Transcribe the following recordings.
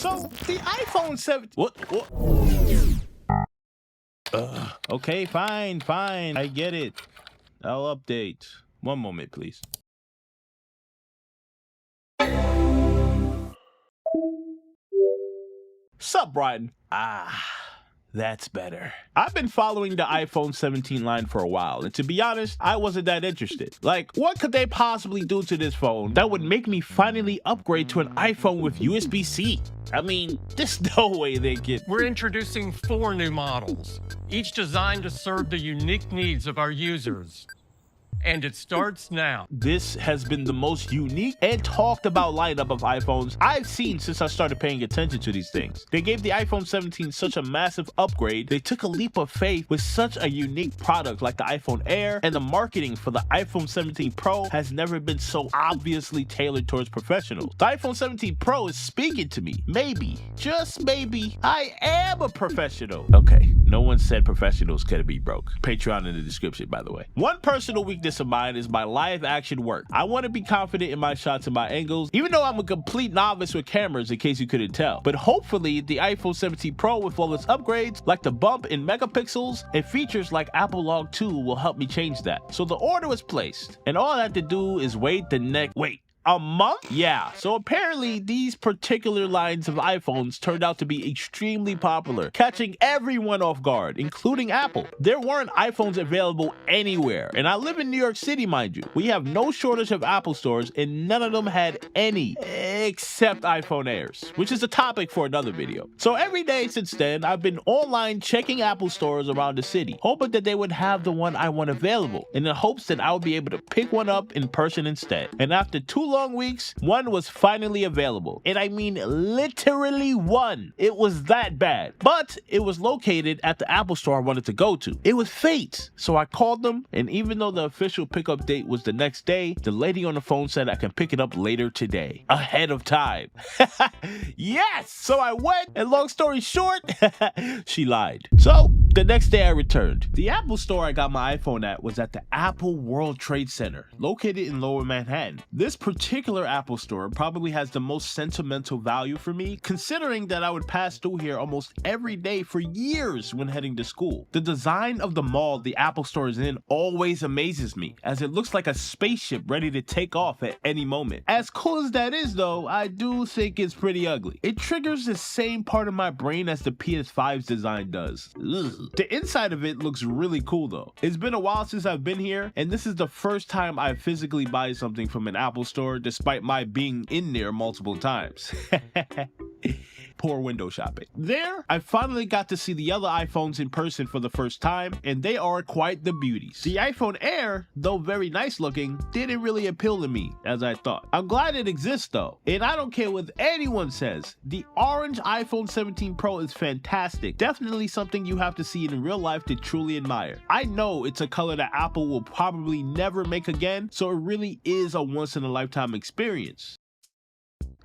So the iPhone 7. What? Okay, fine. I get it. I'll update. One moment, please. Sup, Brian? That's better. I've been following the iPhone 17 line for a while, and to be honest, I wasn't that interested. Like, what could they possibly do to this phone that would make me finally upgrade to an iPhone with USB-C? I mean, there's no way they could. We're introducing 4 new models, each designed to serve the unique needs of our users. And it starts now. This has been the most unique and talked about lineup of iPhones I've seen since I started paying attention to these things. They gave the iPhone 17 such a massive upgrade. They took a leap of faith with such a unique product like the iPhone Air, and the marketing for the iPhone 17 Pro has never been so obviously tailored towards professionals. The iPhone 17 Pro is speaking to me. Maybe, just maybe, I am a professional. Okay, no one said professionals couldn't be broke. Patreon in the description, by the way. One personal weakness of mine is my live action work. I want to be confident in my shots and my angles, even though I'm a complete novice with cameras, in case you couldn't tell. But hopefully the iPhone 17 Pro with all its upgrades, like the bump in megapixels and features like Apple Log 2, will help me change that. So the order was placed, and all I had to do is wait a month? Yeah, so apparently these particular lines of iPhones turned out to be extremely popular, catching everyone off guard, including Apple. There weren't iPhones available anywhere, and I live in New York City, mind you. We have no shortage of Apple stores, and none of them had any, except iPhone Airs, which is a topic for another video. So every day since then, I've been online checking Apple stores around the city, hoping that they would have the one I want available, in the hopes that I would be able to pick one up in person instead. And after 2 long weeks, one was finally available. And I mean literally one. It was that bad. But it was located at the Apple store I wanted to go to. It was fate. So I called them, and even though the official pickup date was the next day, the lady on the phone said I can pick it up later today. Ahead of time. Yes! So I went, and long story short, she lied. So the next day I returned. The Apple store I got my iPhone at was at the Apple World Trade Center, located in Lower Manhattan. This particular Apple store probably has the most sentimental value for me, considering that I would pass through here almost every day for years when heading to school. The design of the mall the Apple store is in always amazes me, as it looks like a spaceship ready to take off at any moment. As cool as that is though, I do think it's pretty ugly. It triggers the same part of my brain as the PS5's design does. Ugh. The inside of it looks really cool though. It's been a while since I've been here, and this is the first time I physically buy something from an Apple store, despite my being in there multiple times. Poor window shopping. There, I finally got to see the other iPhones in person for the first time, and they are quite the beauties. The iPhone Air, though very nice looking, didn't really appeal to me as I thought. I'm glad it exists though, and I don't care what anyone says. The orange iPhone 17 Pro is fantastic. Definitely something you have to see in real life to truly admire. I know it's a color that Apple will probably never make again, so it really is a once-in-a-lifetime experience.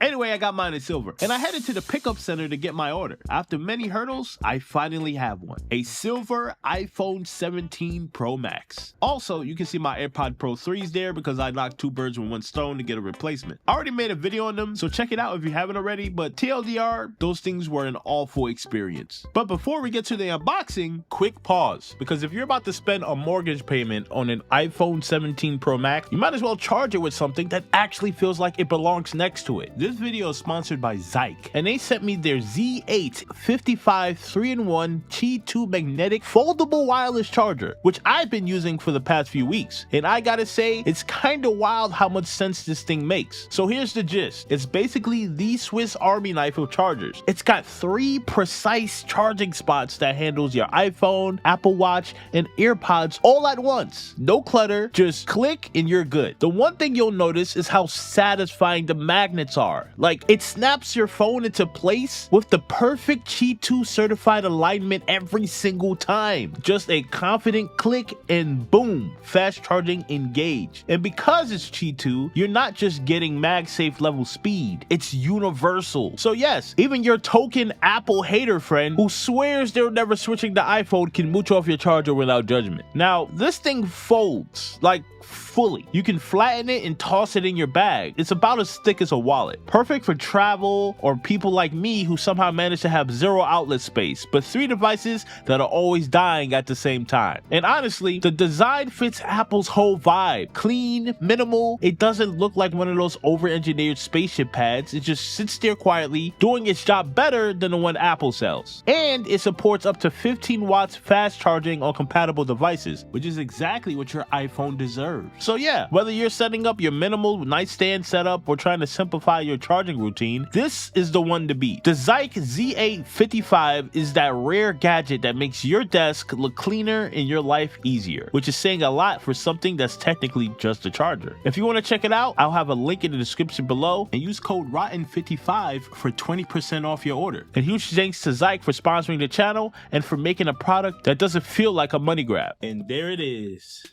Anyway, I got mine in silver, and I headed to the pickup center to get my order. After many hurdles, I finally have one. A silver iPhone 17 Pro Max. Also, you can see my AirPod Pro 3s there because I knocked 2 birds with 1 stone to get a replacement. I already made a video on them, so check it out if you haven't already, but TLDR, those things were an awful experience. But before we get to the unboxing, quick pause, because if you're about to spend a mortgage payment on an iPhone 17 Pro Max, you might as well charge it with something that actually feels like it belongs next to it. This video is sponsored by Zike, and they sent me their Z8 55 3-in-1 Qi 2 magnetic foldable wireless charger, which I've been using for the past few weeks, and I gotta say, it's kinda wild how much sense this thing makes. So here's the gist. It's basically the Swiss Army knife of chargers. It's got 3 precise charging spots that handles your iPhone, Apple Watch, and AirPods all at once. No clutter, just click and you're good. The one thing you'll notice is how satisfying the magnets are. Like, it snaps your phone into place with the perfect Qi 2 certified alignment every single time. Just a confident click and boom, fast charging engaged. And because it's Qi 2, you're not just getting MagSafe level speed, it's universal. So yes, even your token Apple hater friend who swears they're never switching to iPhone can mooch off your charger without judgment. Now, this thing folds, like fully. You can flatten it and toss it in your bag. It's about as thick as a wallet. Perfect for travel or people like me who somehow manage to have 0 outlet space, but 3 devices that are always dying at the same time. And honestly, the design fits Apple's whole vibe. Clean, minimal, it doesn't look like one of those over-engineered spaceship pads. It just sits there quietly, doing its job better than the one Apple sells. And it supports up to 15 watts fast charging on compatible devices, which is exactly what your iPhone deserves. So yeah, whether you're setting up your minimal nightstand setup or trying to simplify your charging routine, this is the one to beat. The Zike Z855 is that rare gadget that makes your desk look cleaner and your life easier, which is saying a lot for something that's technically just a charger. If you want to check it out, I'll have a link in the description below, and use code ROTTEN55 for 20% off your order. And huge thanks to Zike for sponsoring the channel and for making a product that doesn't feel like a money grab. And there it is.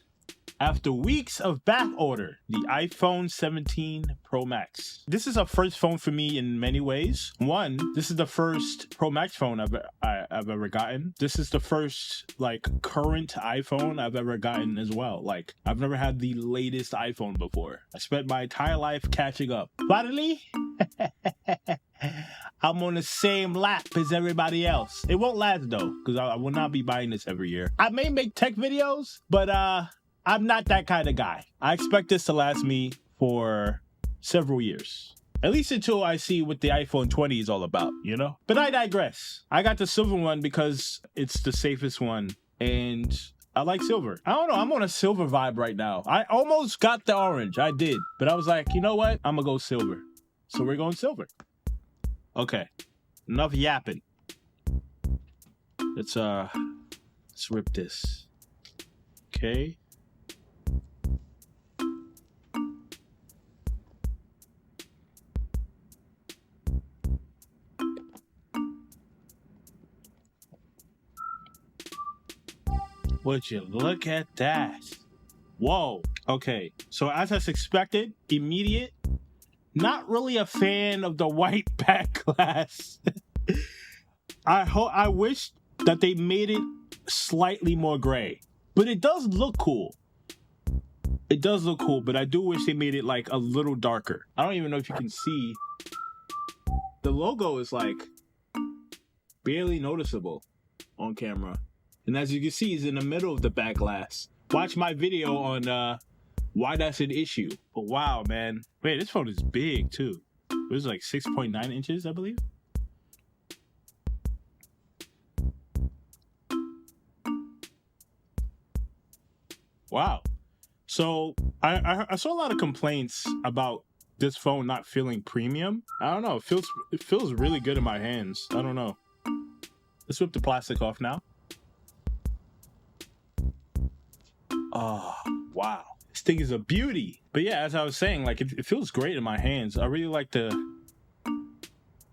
After weeks of back order, the iPhone 17 Pro Max. This is a first phone for me in many ways. One, this is the first Pro Max phone I've ever gotten. This is the first like current iPhone I've ever gotten as well. Like, I've never had the latest iPhone before. I spent my entire life catching up. Finally, I'm on the same lap as everybody else. It won't last though, because I will not be buying this every year. I may make tech videos, but I'm not that kind of guy. I expect this to last me for several years. At least until I see what the iPhone 20 is all about, you know? But I digress. I got the silver one because it's the safest one, and I like silver. I don't know, I'm on a silver vibe right now. I almost got the orange, I did. But I was like, you know what? I'm gonna go silver. So we're going silver. Okay, enough yapping. Let's rip this. Okay. Would you look at that? Whoa. Okay, so as I expected, immediate. Not really a fan of the white back glass. I wish that they made it slightly more gray, but it does look cool. It does look cool, but I do wish they made it like a little darker. I don't even know if you can see. The logo is like barely noticeable on camera. And as you can see, it's in the middle of the back glass. Watch my video on why that's an issue. But wow, man. Wait, this phone is big too. It was like 6.9 inches, I believe. Wow. So I saw a lot of complaints about this phone not feeling premium. I don't know. It feels really good in my hands. I don't know. Let's rip the plastic off now. Oh, wow. This thing is a beauty. But yeah, as I was saying, like it feels great in my hands. I really like the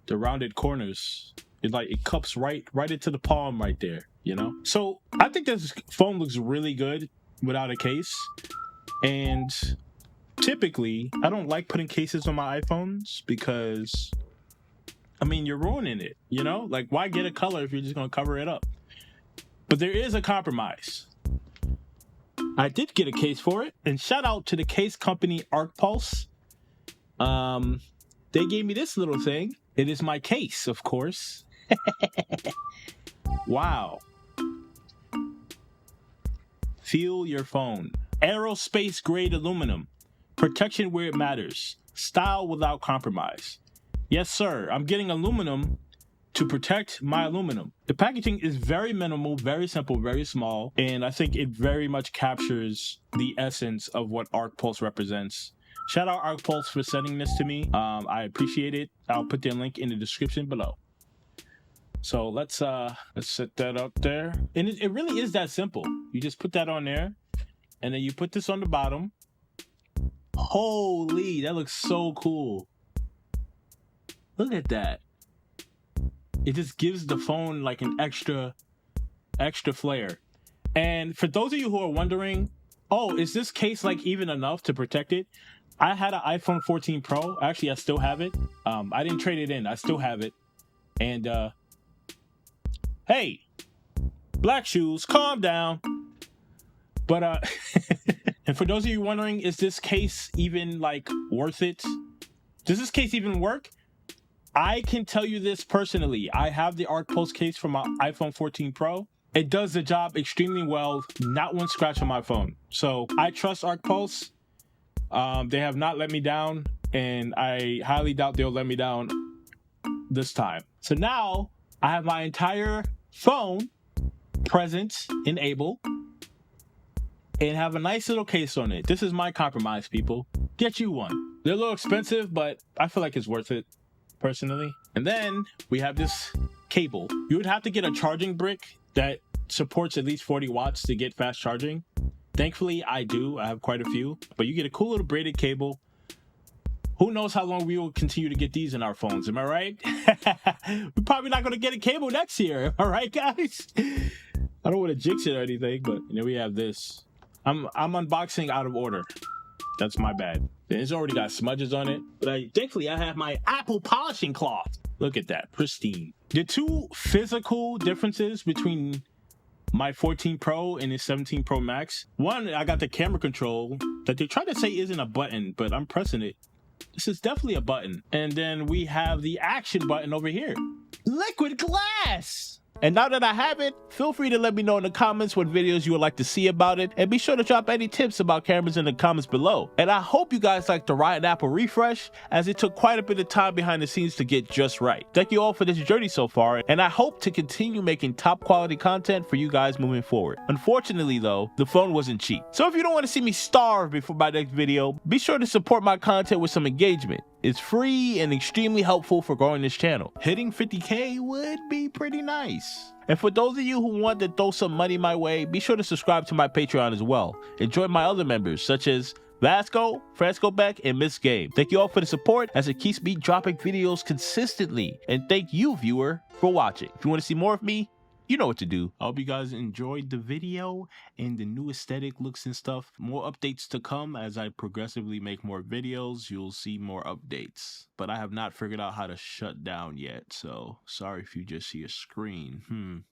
rounded corners. It cups right into the palm right there, you know? So I think this phone looks really good without a case. And typically, I don't like putting cases on my iPhones because, I mean, you're ruining it, you know? Like, why get a color if you're just going to cover it up? But there is a compromise. I did get a case for it, and shout out to the case company ArcPulse. They gave me this little thing. It is my case, of course. Wow. Feel your phone. Aerospace grade aluminum. Protection where it matters. Style without compromise. Yes, sir. I'm getting aluminum to protect my aluminum. The packaging is very minimal, very simple, very small, and I think it very much captures the essence of what ArcPulse represents. Shout out ArcPulse for sending this to me. I appreciate it. I'll put their link in the description below. So let's set that up there. And it really is that simple. You just put that on there, and then you put this on the bottom. Holy, that looks so cool. Look at that. It just gives the phone like an extra flair. And for those of you who are wondering, oh, is this case like even enough to protect it? I had an iPhone 14 Pro. Actually, I still have it. I didn't trade it in. I still have it. And hey, black shoes, calm down. But and for those of you wondering, is this case even like worth it Does this case even work? I can tell you this personally. I have the Arc Pulse case for my iPhone 14 Pro. It does the job extremely well. Not one scratch on my phone. So I trust Arc Pulse. They have not let me down, and I highly doubt they'll let me down this time. So now I have my entire phone present, enabled, and have a nice little case on it. This is my compromise, people. Get you one. They're a little expensive, but I feel like it's worth it, personally. And then we have this cable. You would have to get a charging brick that supports at least 40 watts to get fast charging. Thankfully, I do. I have quite a few. But you get a cool little braided cable. Who knows how long we will continue to get these in our phones, am I right? We're probably not going to get a cable next year, all right, guys? I don't want to jinx it or anything, but you know, we have this. I'm unboxing out of order. That's my bad. It's already got smudges on it, but thankfully I have my Apple polishing cloth. Look at that, pristine. The two physical differences between my 14 Pro and the 17 Pro Max. One, I got the camera control that they try to say isn't a button, but I'm pressing it. This is definitely a button. And then we have the action button over here. Liquid glass! And now that I have it, feel free to let me know in the comments what videos you would like to see about it, and be sure to drop any tips about cameras in the comments below. And I hope you guys like the Riot Apple refresh, as it took quite a bit of time behind the scenes to get just right. Thank you all for this journey so far, and I hope to continue making top quality content for you guys moving forward. Unfortunately though, the phone wasn't cheap. So if you don't want to see me starve before my next video, be sure to support my content with some engagement. It's free and extremely helpful for growing this channel. Hitting 50K would be pretty nice. And for those of you who want to throw some money my way, be sure to subscribe to my Patreon as well. And join my other members such as Vasco, Frasco Beck, and Miss Game. Thank you all for the support as it keeps me dropping videos consistently. And thank you, viewer, for watching. If you want to see more of me, you know what to do. I hope you guys enjoyed the video and the new aesthetic looks and stuff. More updates to come as I progressively make more videos. You'll see more updates. But I have not figured out how to shut down yet, so sorry if you just see a screen.